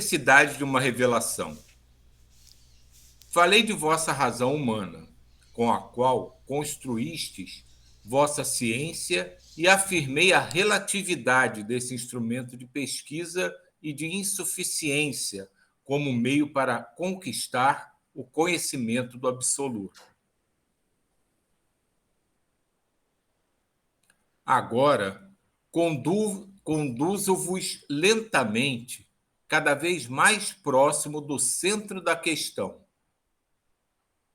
necessidade de uma revelação. Falei de vossa razão humana, com a qual construístes vossa ciência e afirmei a relatividade desse instrumento de pesquisa e de insuficiência como meio para conquistar o conhecimento do absoluto. Agora, conduzo-vos lentamente, cada vez mais próximo do centro da questão.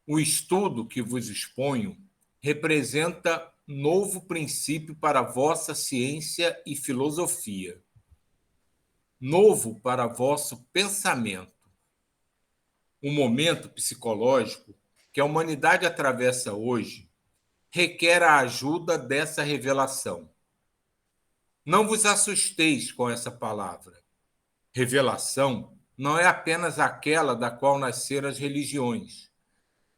O estudo que vos exponho representa novo princípio para vossa ciência e filosofia, novo para vosso pensamento. O momento psicológico que a humanidade atravessa hoje requer a ajuda dessa revelação. Não vos assusteis com essa palavra. Revelação não é apenas aquela da qual nasceram as religiões,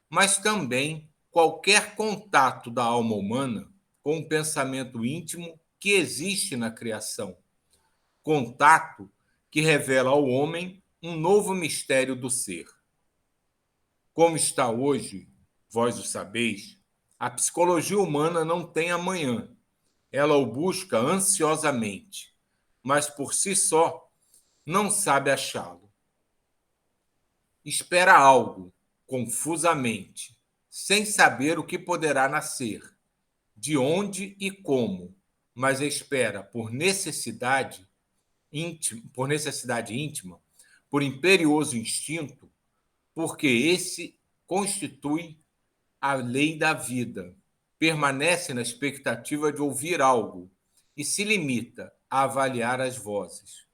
mas também qualquer contato da alma humana com o pensamento íntimo que existe na criação. Contato que revela ao homem um novo mistério do ser. Como está hoje, vós o sabeis, a psicologia humana não tem amanhã. Ela o busca ansiosamente, mas por si só não sabe achá-lo. Espera algo, confusamente, sem saber o que poderá nascer, de onde e como, mas espera por necessidade íntima, por imperioso instinto, porque esse constitui a lei da vida. Permanece na expectativa de ouvir algo e se limita a avaliar as vozes,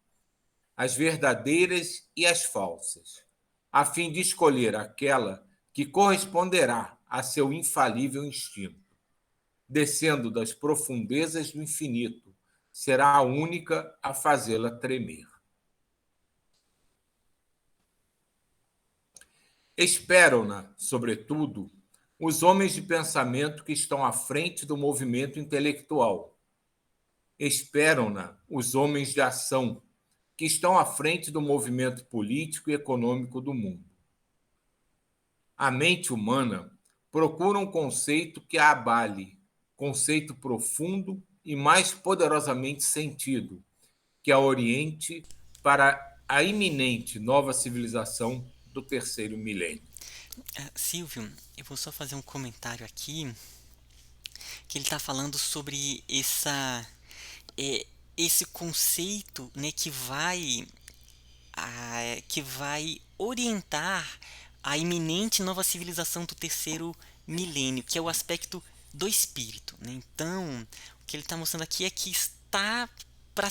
as verdadeiras e as falsas, a fim de escolher aquela que corresponderá a seu infalível instinto. Descendo das profundezas do infinito, será a única a fazê-la tremer. Esperam-na, sobretudo, os homens de pensamento que estão à frente do movimento intelectual. Esperam-na os homens de ação que estão à frente do movimento político e econômico do mundo. A mente humana procura um conceito que a abale, conceito profundo e mais poderosamente sentido, que a oriente para a iminente nova civilização do terceiro milênio. Silvio, eu vou só fazer um comentário aqui, que ele está falando sobre é, esse conceito, né, que vai orientar a iminente nova civilização do terceiro milênio, que é o aspecto do espírito, né? Então, o que ele está mostrando aqui é que está para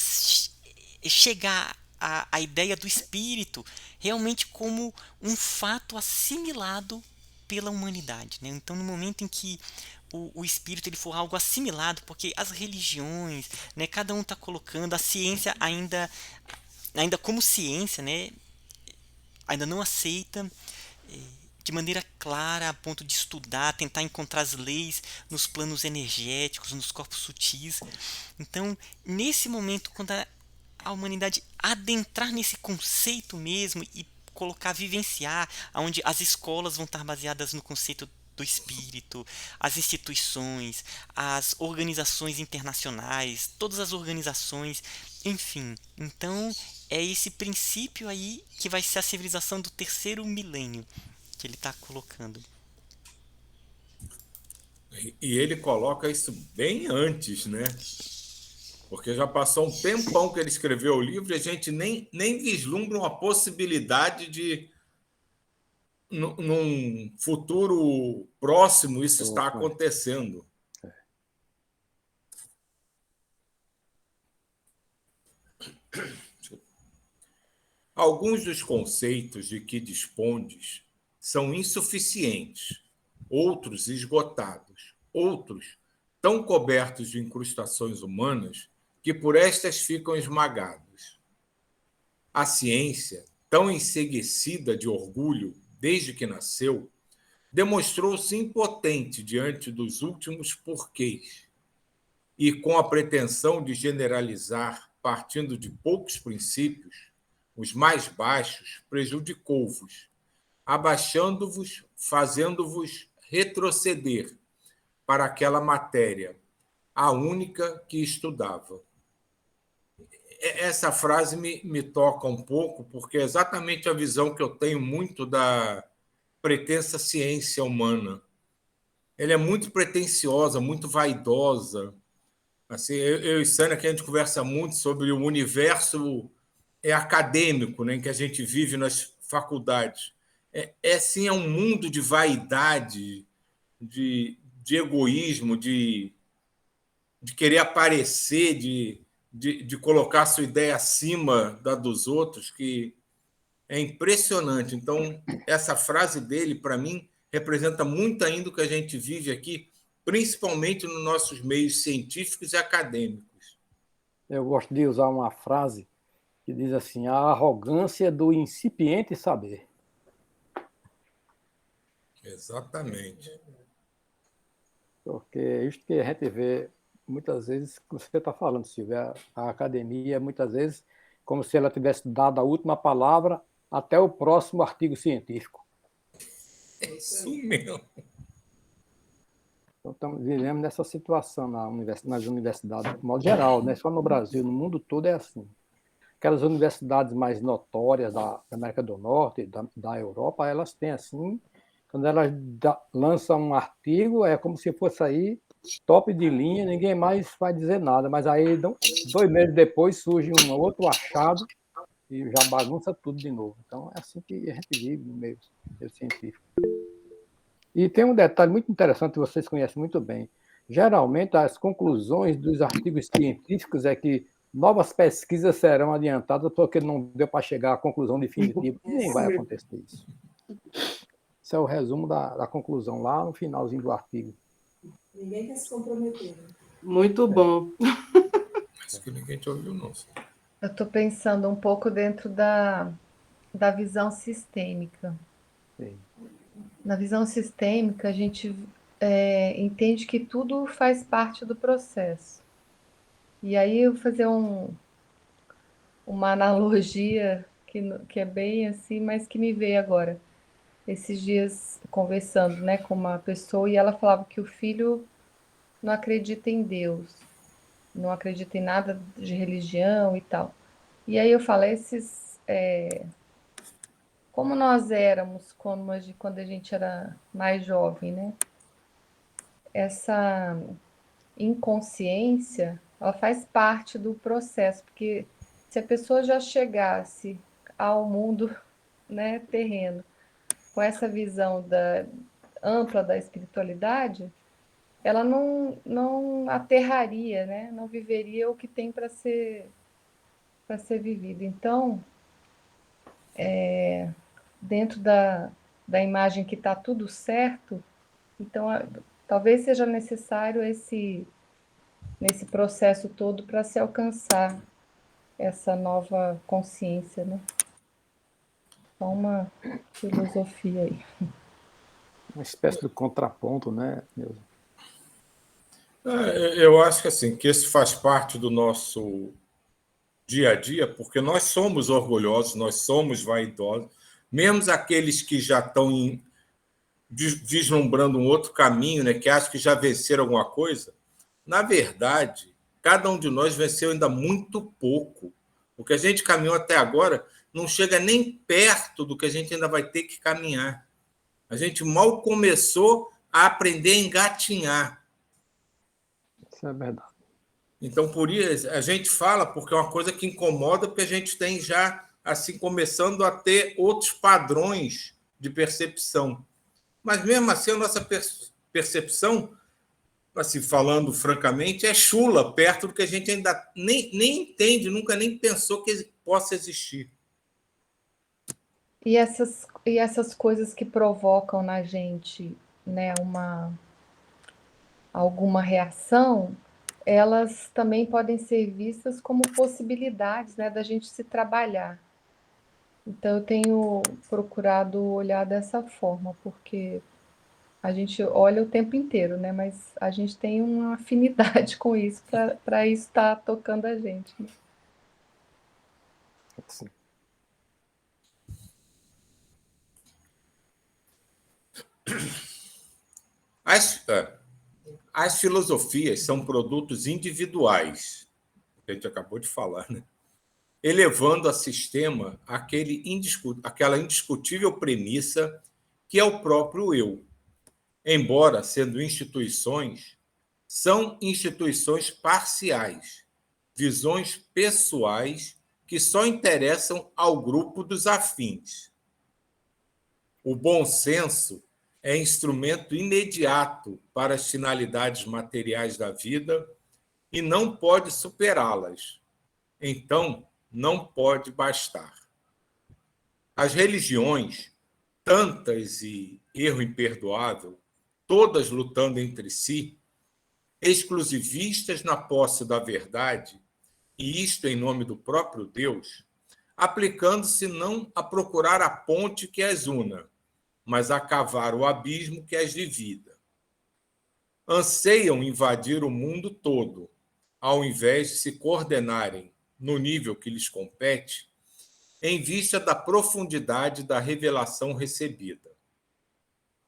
chegar a ideia do espírito realmente como um fato assimilado pela humanidade, né? Então, no momento em que o espírito ele for algo assimilado, porque as religiões, né, cada um está colocando a ciência ainda como ciência, né, ainda não aceita de maneira clara a ponto de estudar, tentar encontrar as leis nos planos energéticos, nos corpos sutis. Então, nesse momento, quando a humanidade adentrar nesse conceito mesmo e colocar, vivenciar, onde as escolas vão estar baseadas no conceito do espírito, as instituições, as organizações internacionais, todas as organizações, enfim. Então, é esse princípio aí que vai ser a civilização do terceiro milênio que ele está colocando. E ele coloca isso bem antes, né? Porque já passou um tempão que ele escreveu o livro e a gente nem vislumbra uma possibilidade de, num futuro próximo, isso está Opa. acontecendo. Alguns dos conceitos de que dispondes são insuficientes, outros esgotados, outros tão cobertos de incrustações humanas que por estas ficam esmagados. A ciência, tão enseguecida de orgulho desde que nasceu, demonstrou-se impotente diante dos últimos porquês e, com a pretensão de generalizar partindo de poucos princípios, os mais baixos, prejudicou-vos, abaixando-vos, fazendo-vos retroceder para aquela matéria, a única que estudava. Essa frase me toca um pouco, porque é exatamente a visão que eu tenho muito da pretensa ciência humana. Ela é muito pretensiosa, muito vaidosa. Assim, eu e Sânia, que a gente conversa muito sobre o universo acadêmico, né, em que a gente vive nas faculdades. Sim, é um mundo de vaidade, de egoísmo, de querer aparecer, de colocar a sua ideia acima da dos outros, que é impressionante. Então, essa frase dele, para mim, representa muito ainda o que a gente vive aqui, principalmente nos nossos meios científicos e acadêmicos. Eu gosto de usar uma frase que diz assim: a arrogância do incipiente saber. Exatamente. Porque é isso que a gente vê muitas vezes, como você está falando, Silvia, a academia, muitas vezes, como se ela tivesse dado a última palavra até o próximo artigo científico. É isso mesmo. Então, vivemos nessa situação nas universidades, de modo geral, não é só no Brasil, no mundo todo é assim. Aquelas universidades mais notórias da América do Norte, da Europa, elas têm assim, quando elas lançam um artigo, é como se fosse aí top de linha, ninguém mais vai dizer nada, mas aí 2 meses depois surge um outro achado e já bagunça tudo de novo. Então é assim que a gente vive no meio científico. E tem um detalhe muito interessante que vocês conhecem muito bem. Geralmente, as conclusões dos artigos científicos é que novas pesquisas serão adiantadas porque não deu para chegar à conclusão definitiva. Nem vai acontecer isso. Esse é o resumo da conclusão, lá no finalzinho do artigo. Ninguém quer se comprometer. Muito bom. Acho que ninguém te ouviu, não. Eu estou pensando um pouco dentro da visão sistêmica. Sim. Na visão sistêmica, a gente entende que tudo faz parte do processo. E aí eu vou fazer uma analogia que é bem assim, mas que me veio agora. Esses dias conversando, né, com uma pessoa, e ela falava que o filho não acredita em Deus, não acredita em nada de religião e tal. E aí eu falei, como nós éramos quando a gente era mais jovem, né? Essa inconsciência, ela faz parte do processo, porque se a pessoa já chegasse ao mundo, né, terreno, com essa visão ampla da espiritualidade, ela não aterraria, né? Não viveria o que tem para ser vivido. Então, dentro da imagem que está tudo certo, então talvez seja necessário nesse processo todo para se alcançar essa nova consciência, né? Então, uma filosofia aí. Uma espécie de contraponto, né, Neuza? Eu acho que assim, que isso faz parte do nosso dia a dia, porque nós somos orgulhosos, nós somos vaidosos, mesmo aqueles que já estão vislumbrando um outro caminho, né, que acham que já venceram alguma coisa. Na verdade, cada um de nós venceu ainda muito pouco. O que a gente caminhou até agora não chega nem perto do que a gente ainda vai ter que caminhar. A gente mal começou a aprender a engatinhar. Isso é verdade. Então, por isso, a gente fala porque é uma coisa que incomoda, porque a gente tem já, assim, começando a ter outros padrões de percepção. Mas, mesmo assim, a nossa percepção, assim, falando francamente, é chula, perto do que a gente ainda nem entende, nunca nem pensou que possa existir. E essas coisas que provocam na gente, né, alguma reação, elas também podem ser vistas como possibilidades, né, da gente se trabalhar. Então, eu tenho procurado olhar dessa forma, porque a gente olha o tempo inteiro, né, mas a gente tem uma afinidade com isso, para isso estar tocando a gente, né? Sim. As, as filosofias são produtos individuais, que a gente acabou de falar, né? Elevando a sistema aquela indiscutível premissa que é o próprio eu. Embora sendo instituições, são instituições parciais, visões pessoais que só interessam ao grupo dos afins. O bom senso é instrumento imediato para as finalidades materiais da vida e não pode superá-las. Então, não pode bastar. As religiões, tantas e erro imperdoável, todas lutando entre si, exclusivistas na posse da verdade, e isto em nome do próprio Deus, aplicando-se não a procurar a ponte que as una, mas a cavar o abismo que as divida. Anseiam invadir o mundo todo, ao invés de se coordenarem no nível que lhes compete, em vista da profundidade da revelação recebida.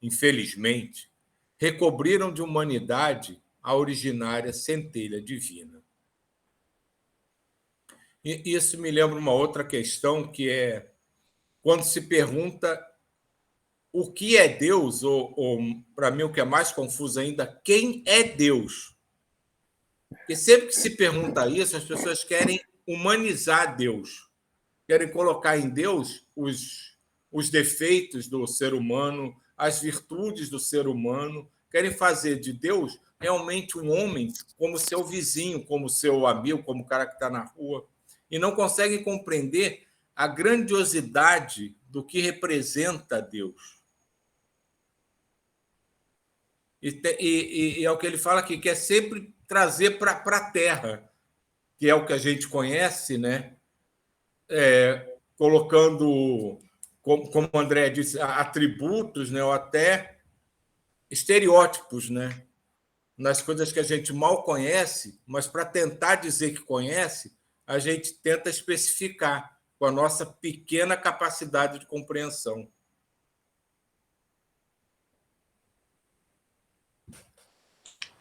Infelizmente, recobriram de humanidade a originária centelha divina. E isso me lembra uma outra questão, que é quando se pergunta o que é Deus, ou para mim, o que é mais confuso ainda, quem é Deus? Porque sempre que se pergunta isso, as pessoas querem humanizar Deus, querem colocar em Deus os defeitos do ser humano, as virtudes do ser humano, querem fazer de Deus realmente um homem como seu vizinho, como seu amigo, como o cara que está na rua, e não conseguem compreender a grandiosidade do que representa Deus. E é o que ele fala aqui, que é sempre trazer para a Terra, que é o que a gente conhece, né? Colocando, como o André disse, atributos, né? Ou até estereótipos, né? Nas coisas que a gente mal conhece, mas para tentar dizer que conhece, a gente tenta especificar com a nossa pequena capacidade de compreensão.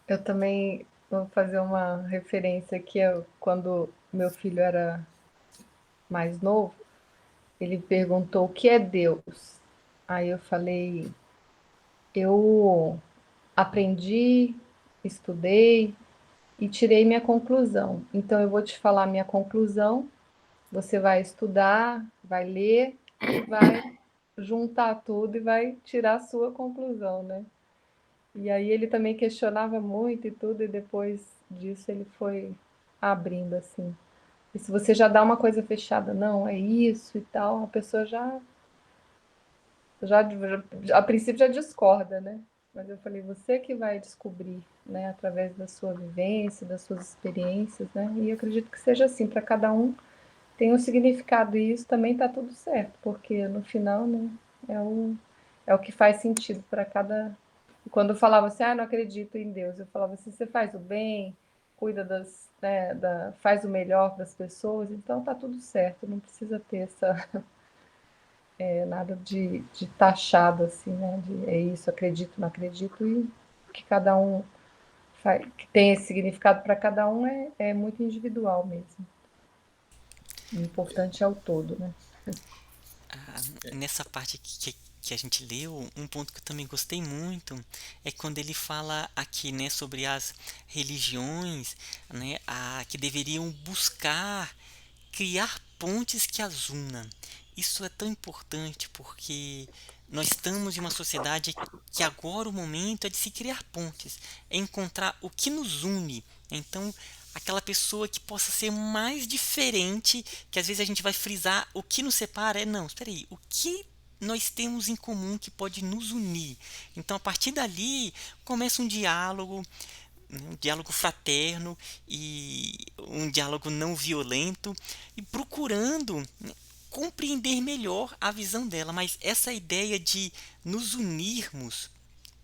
Eu também vou fazer uma referência aqui, quando meu filho era mais novo, ele perguntou o que é Deus. Aí eu falei, eu aprendi, estudei e tirei minha conclusão. Então eu vou te falar minha conclusão, você vai estudar, vai ler e vai juntar tudo e vai tirar a sua conclusão, né? E aí ele também questionava muito e tudo, e depois disso ele foi abrindo assim. E se você já dá uma coisa fechada, não, é isso e tal, a pessoa já a princípio já discorda, né? Mas eu falei, você que vai descobrir, né, através da sua vivência, das suas experiências, né? E eu acredito que seja assim, para cada um tem um significado, e isso também está tudo certo, porque no final, né, é o que faz sentido para cada. Quando eu falava assim, não acredito em Deus, eu falava assim, você faz o bem, cuida né, faz o melhor para as pessoas, então tá tudo certo, não precisa ter nada de taxado assim, né? É isso, acredito, não acredito, e que cada um que tem esse significado para cada um é muito individual mesmo. O importante é o todo, né? Nessa parte que a gente leu, um ponto que eu também gostei muito é quando ele fala aqui, né, sobre as religiões, né, que deveriam buscar criar pontes que as unam. Isso é tão importante porque nós estamos em uma sociedade que agora o momento é de se criar pontes, é encontrar o que nos une. Então, aquela pessoa que possa ser mais diferente, que às vezes a gente vai frisar o que nos separa, não, espera aí, o que nós temos em comum que pode nos unir. Então, a partir dali, começa um diálogo fraterno e um diálogo não violento, e procurando, né, compreender melhor a visão dela. Mas essa ideia de nos unirmos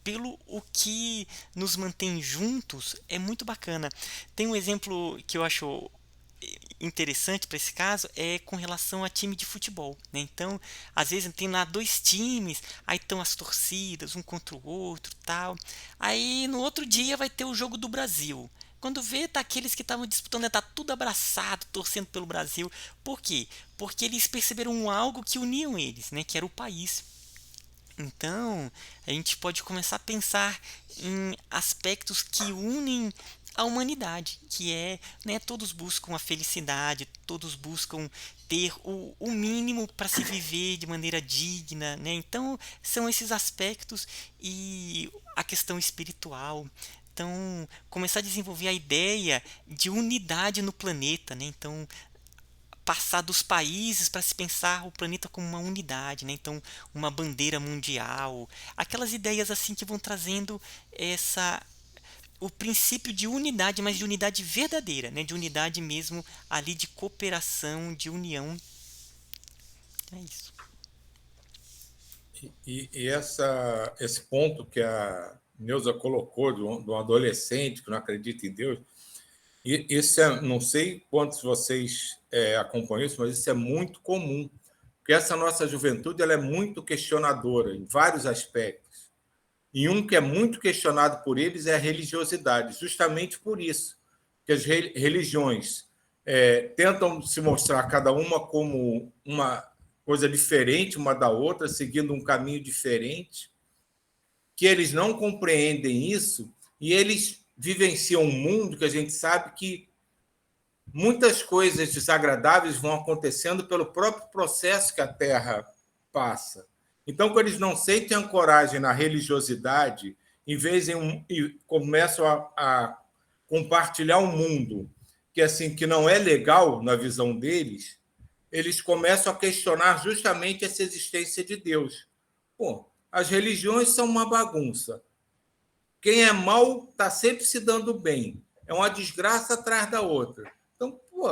pelo o que nos mantém juntos é muito bacana. Tem um exemplo que eu acho interessante para esse caso é com relação a time de futebol, né? Então, às vezes tem lá dois times, aí estão as torcidas, um contra o outro, tal. Aí no outro dia vai ter o jogo do Brasil. Quando vê, tá aqueles que estavam disputando, tá tudo abraçado, torcendo pelo Brasil. Por quê? Porque eles perceberam algo que uniam eles, né? Que era o país. Então, a gente pode começar a pensar em aspectos que unem a humanidade, que é, né, todos buscam a felicidade, todos buscam ter o mínimo para se viver de maneira digna, né? Então, são esses aspectos e a questão espiritual. Então, começar a desenvolver a ideia de unidade no planeta, né? Então, passar dos países para se pensar o planeta como uma unidade, né? Então, uma bandeira mundial, aquelas ideias assim que vão trazendo essa o princípio de unidade, mas de unidade verdadeira, né? De unidade mesmo ali de cooperação, de união. É isso. Esse ponto que a Neuza colocou de um adolescente que não acredita em Deus, isso não sei quantos vocês acompanham isso, mas isso é muito comum, porque essa nossa juventude ela é muito questionadora em vários aspectos. E um que é muito questionado por eles é a religiosidade, justamente por isso, que as religiões tentam se mostrar cada uma como uma coisa diferente uma da outra, seguindo um caminho diferente, que eles não compreendem isso e eles vivenciam um mundo que a gente sabe que muitas coisas desagradáveis vão acontecendo pelo próprio processo que a Terra passa. Então, quando eles não sentem ancoragem na religiosidade, em vez e começam a compartilhar um mundo que assim que não é legal na visão deles, eles começam a questionar justamente essa existência de Deus. Pô, as religiões são uma bagunça. Quem é mal está sempre se dando bem. É uma desgraça atrás da outra. Então, pô,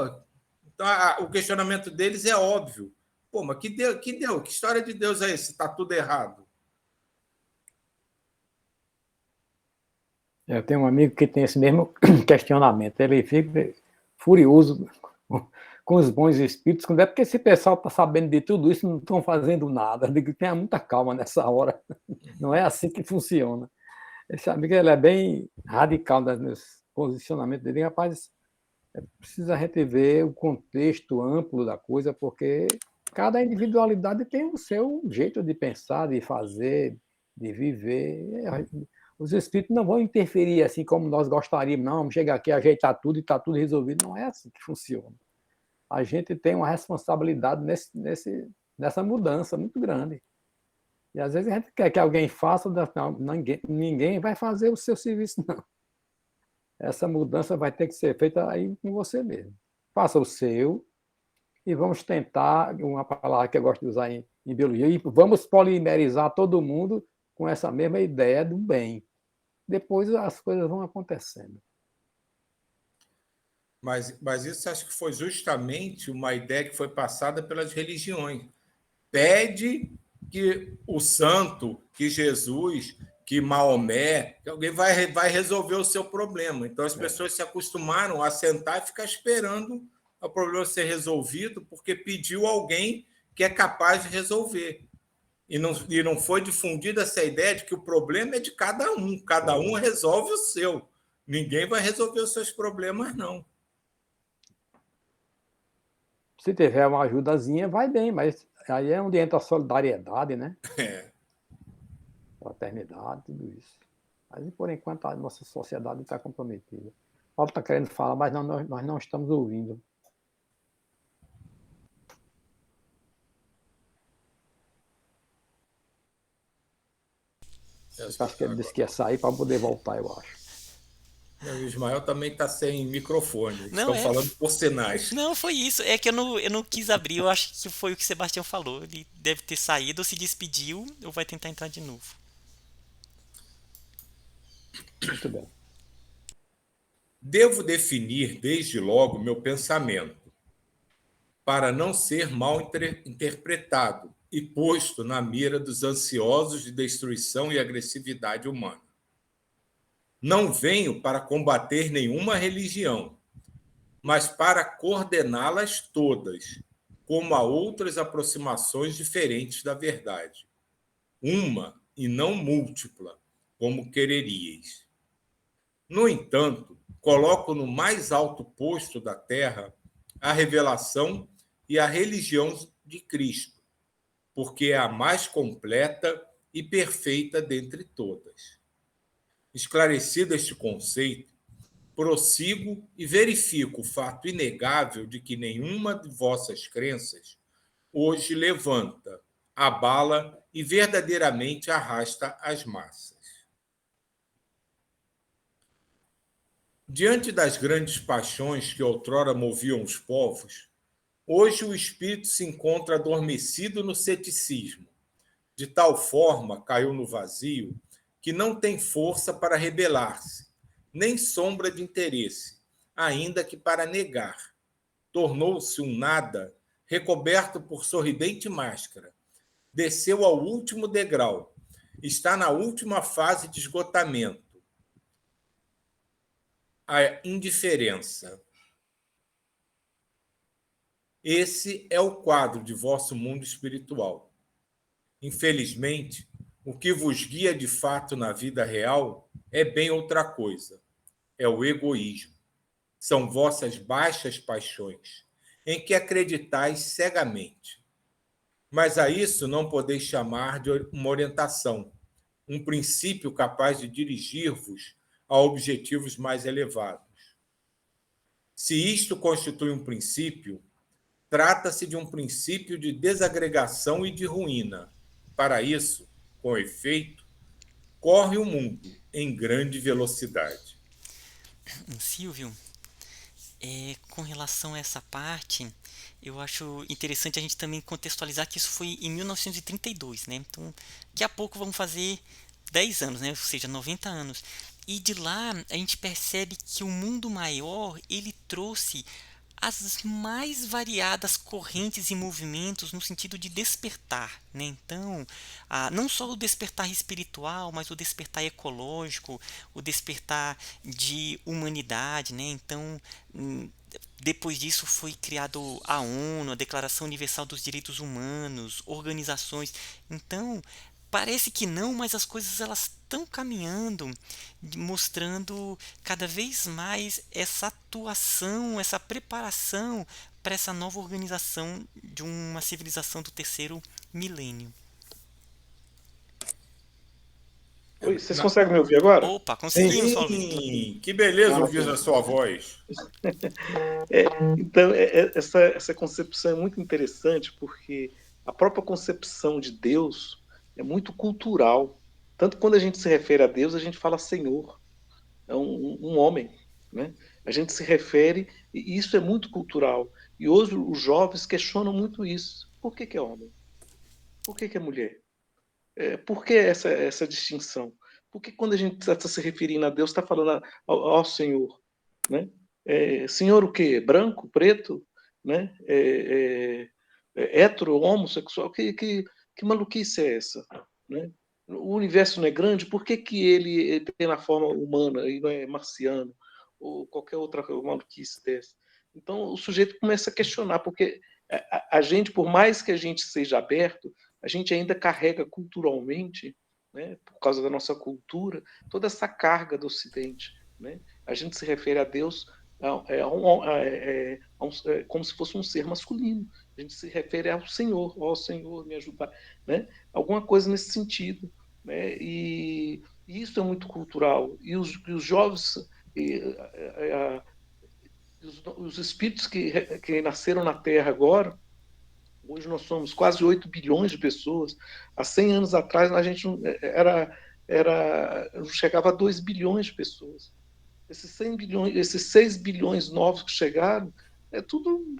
o questionamento deles é óbvio. Pô, mas que história de Deus é esse? Está tudo errado. Eu tenho um amigo que tem esse mesmo questionamento. Ele fica furioso com os bons espíritos, quando é porque esse pessoal está sabendo de tudo isso e não estão fazendo nada. Eu digo, tenha muita calma nessa hora. Não é assim que funciona. Esse amigo ele é bem radical no posicionamento dele. Rapaz, precisa a gente ver o contexto amplo da coisa, porque cada individualidade tem o seu jeito de pensar, de fazer, de viver. Os espíritos não vão interferir assim como nós gostaríamos, não, vamos chegar aqui, ajeitar tudo e está tudo resolvido. Não é assim que funciona. A gente tem uma responsabilidade nessa mudança muito grande. E às vezes a gente quer que alguém faça, não, ninguém vai fazer o seu serviço, não. Essa mudança vai ter que ser feita aí com você mesmo. Faça o seu e vamos tentar, uma palavra que eu gosto de usar em biologia, e vamos polimerizar todo mundo com essa mesma ideia do bem. Depois as coisas vão acontecendo. Mas isso acho que foi justamente uma ideia que foi passada pelas religiões. Pede que o santo, que Jesus, que Maomé, que alguém vai resolver o seu problema. Então, as pessoas se acostumaram a sentar e ficar esperando o problema ser resolvido, porque pediu alguém que é capaz de resolver. E não foi difundida essa ideia de que o problema é de cada um resolve o seu. Ninguém vai resolver os seus problemas, não. Se tiver uma ajudazinha, vai bem, mas aí é onde entra a solidariedade, né? Fraternidade, tudo isso. Mas, por enquanto, a nossa sociedade está comprometida. O Paulo está querendo falar, mas nós não estamos ouvindo. Acho que ele disse que ia sair para poder voltar, eu acho. O Ismael também está sem microfone. Não, estão falando por sinais. Não, foi isso. É que eu não quis abrir. Eu acho que foi o que o Sebastião falou. Ele deve ter saído, ou se despediu, ou vai tentar entrar de novo. Muito bem. Devo definir desde logo meu pensamento, para não ser mal interpretado e posto na mira dos ansiosos de destruição e agressividade humana. Não venho para combater nenhuma religião, mas para coordená-las todas, como a outras aproximações diferentes da verdade. Uma e não múltipla, como quereríeis. No entanto, coloco no mais alto posto da terra a revelação e a religião de Cristo, porque é a mais completa e perfeita dentre todas. Esclarecido este conceito, prossigo e verifico o fato inegável de que nenhuma de vossas crenças hoje levanta, abala e verdadeiramente arrasta as massas. Diante das grandes paixões que outrora moviam os povos, hoje o espírito se encontra adormecido no ceticismo. De tal forma caiu no vazio que não tem força para rebelar-se, nem sombra de interesse, ainda que para negar. Tornou-se um nada recoberto por sorridente máscara. Desceu ao último degrau. Está na última fase de esgotamento. A indiferença. Esse é o quadro de vosso mundo espiritual. Infelizmente, o que vos guia de fato na vida real é bem outra coisa. É o egoísmo. São vossas baixas paixões, em que acreditais cegamente. Mas a isso não podeis chamar de uma orientação, um princípio capaz de dirigir-vos a objetivos mais elevados. Se isto constitui um princípio, trata-se de um princípio de desagregação e de ruína. Para isso, com efeito, corre o mundo em grande velocidade. Silvio, com relação a essa parte, eu acho interessante a gente também contextualizar que isso foi em 1932, né? Então, daqui a pouco vamos fazer 10 anos, né? Ou seja, 90 anos. E de lá a gente percebe que o mundo maior, ele trouxe as mais variadas correntes e movimentos no sentido de despertar, né? Então, não só o despertar espiritual, mas o despertar ecológico, o despertar de humanidade, né? Então, depois disso foi criado a ONU, a Declaração Universal dos Direitos Humanos, organizações. Então, parece que não, mas as coisas elas estão caminhando, mostrando cada vez mais essa atuação, essa preparação para essa nova organização de uma civilização do terceiro milênio. Oi, vocês conseguem me ouvir agora? Opa, conseguimos, Paulo. Sim, que beleza ouvir a sua voz. Então, essa concepção é muito interessante porque a própria concepção de Deus é muito cultural. Tanto quando a gente se refere a Deus, a gente fala Senhor, é um homem, né? A gente se refere, e isso é muito cultural. E hoje os jovens questionam muito isso. Por que é homem? Por que é mulher? Por que essa distinção? Porque quando a gente está se referindo a Deus, está falando ao Senhor, né? Senhor o quê? Branco, preto, né? Hétero, homossexual? Que maluquice é essa, né? O universo não é grande, por que ele tem na forma humana e não é marciano ou qualquer outra maluquice dessa? Então o sujeito começa a questionar, porque a gente, por mais que a gente seja aberto, a gente ainda carrega culturalmente, né, por causa da nossa cultura, toda essa carga do Ocidente, né? A gente se refere a Deus como se fosse um ser masculino. A gente se refere ao Senhor, ó Senhor, me ajuda, né? Alguma coisa nesse sentido, né? E isso é muito cultural. E os jovens, os espíritos que nasceram na Terra agora, hoje nós somos quase 8 bilhões de pessoas. Há 100 anos atrás a gente não chegava a 2 bilhões de pessoas. Esses 100 bilhões, esses 6 bilhões novos que chegaram, tudo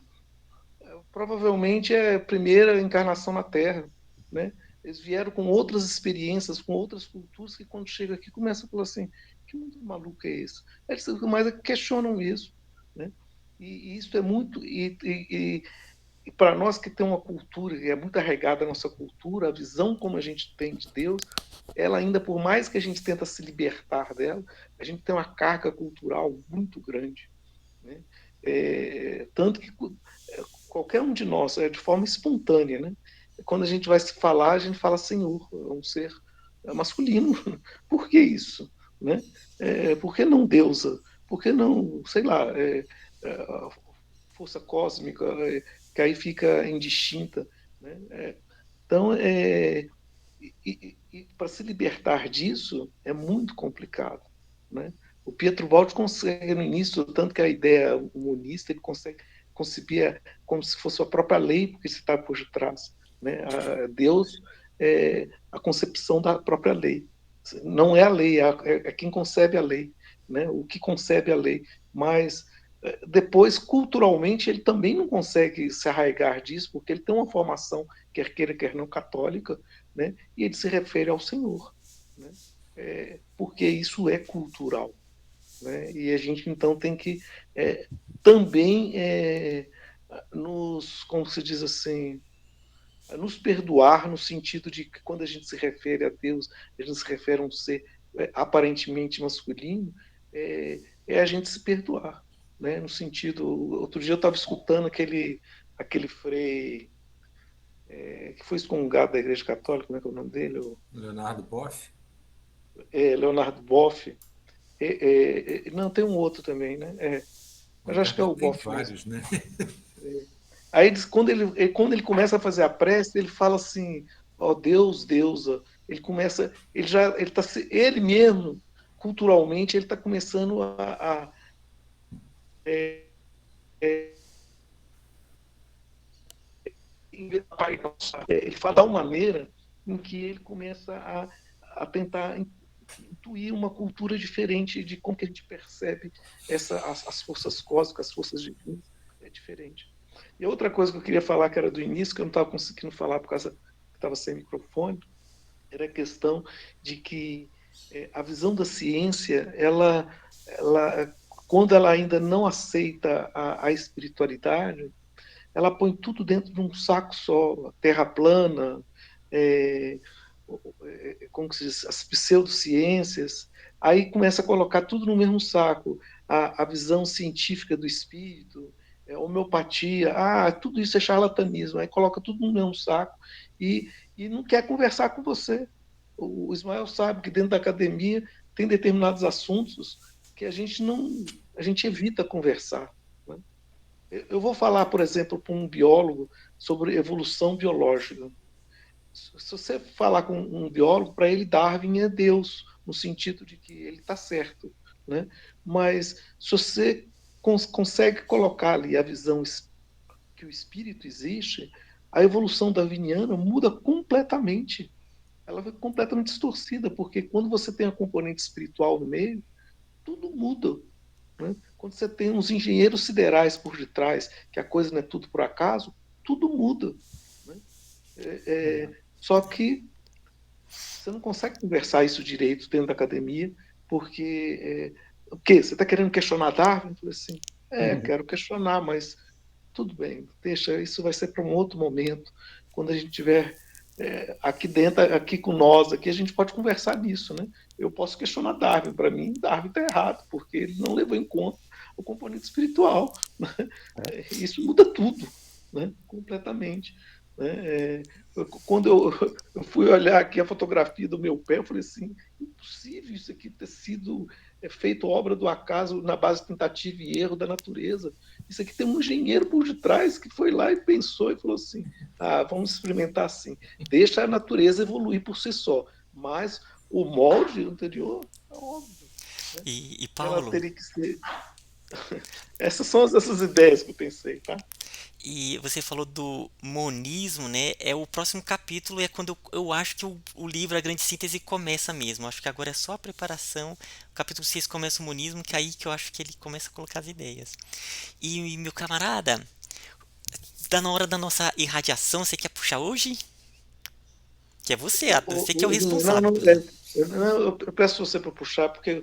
provavelmente é a primeira encarnação na Terra, né? Eles vieram com outras experiências, com outras culturas, que quando chegam aqui começam a falar assim, que mundo maluco é esse? Eles mais questionam isso, né? E isso é muito... E para nós que tem uma cultura, que é muito arraigada a nossa cultura, a visão como a gente tem de Deus, ela ainda, por mais que a gente tenta se libertar dela, a gente tem uma carga cultural muito grande, né? Tanto que qualquer um de nós, de forma espontânea, né? Quando a gente vai se falar, a gente fala Senhor, é um ser masculino. Por que isso? Né? Por que não deusa? Por que não, sei lá, a força cósmica, que aí fica indistinta? Né? Então, para se libertar disso é muito complicado. Né? O Pietro Baldi consegue, no início, tanto que a ideia humanista, ele consegue concebia como se fosse a própria lei, porque se está por detrás. Né? Deus é a concepção da própria lei. Não é a lei, é quem concebe a lei, né? O que concebe a lei. Mas depois, culturalmente, ele também não consegue se arraigar disso, porque ele tem uma formação, quer queira, quer não, católica, né? E ele se refere ao Senhor, né? Porque isso é cultural. Né? E a gente, então, tem que também como se diz assim, nos perdoar, no sentido de que quando a gente se refere a Deus, a gente se refere a um ser aparentemente masculino, a gente se perdoar. Né? No sentido, outro dia eu estava escutando aquele frei que foi excomungado da Igreja Católica, como é que é o nome dele? Leonardo Boff? Leonardo Boff. Não, tem um outro também, né? Mas acho que é o Tem Boff mesmo. vários, né? Aí quando ele começa a fazer a prece, ele fala assim: ó Deus, deusa. Ele mesmo, culturalmente, ele está começando ele fala de uma maneira em que ele começa a tentar intuir uma cultura diferente de como que a gente percebe as forças cósmicas, as forças divinas, é diferente. E outra coisa que eu queria falar, que era do início, que eu não estava conseguindo falar por causa que estava sem microfone, era a questão de que a visão da ciência, quando ela ainda não aceita a espiritualidade, ela põe tudo dentro de um saco só, terra plana, como que se diz, as pseudociências, aí começa a colocar tudo no mesmo saco, a visão científica do espírito, homeopatia, tudo isso é charlatanismo, aí coloca tudo no mesmo saco e não quer conversar com você. O Ismael sabe que dentro da academia tem determinados assuntos que a gente evita conversar. Né? Eu vou falar, por exemplo, para um biólogo sobre evolução biológica. Se você falar com um biólogo, para ele Darwin é Deus, no sentido de que ele está certo. Né? Mas se você consegue colocar ali a visão que o espírito existe, a evolução darwiniana muda completamente. Ela vai completamente distorcida, porque quando você tem a componente espiritual no meio, tudo muda. Né? Quando você tem uns engenheiros siderais por detrás, que a coisa não é tudo por acaso, tudo muda. Né? Só que você não consegue conversar isso direito dentro da academia, porque o quê? Você está querendo questionar Darwin? Eu falei assim, quero questionar, mas tudo bem, deixa, isso vai ser para um outro momento, quando a gente tiver aqui dentro, aqui com nós, aqui a gente pode conversar nisso, né? Eu posso questionar Darwin, para mim Darwin está errado, porque ele não levou em conta o componente espiritual. Né? Isso muda tudo, né? Completamente. Né? Quando eu fui olhar aqui a fotografia do meu pé, eu falei assim, impossível isso aqui ter sido feito obra do acaso na base de tentativa e erro da natureza. Isso aqui tem um engenheiro por detrás que foi lá e pensou e falou assim, vamos experimentar assim, deixa a natureza evoluir por si só, mas o molde anterior é óbvio. Né? E Paulo, ela teria que ser... Essas são essas ideias que eu pensei, tá? e você falou do monismo, né? É o próximo capítulo, é quando eu acho que o livro, a grande síntese, começa mesmo. Acho que agora é só a preparação. O capítulo 6 começa o monismo, que é aí que eu acho que ele começa a colocar as ideias. E meu camarada, tá na hora da nossa irradiação, você quer puxar hoje? Que é você, você que é o Não, responsável. não, eu peço você para puxar, porque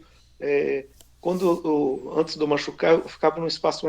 quando antes de eu machucar, eu ficava num espaço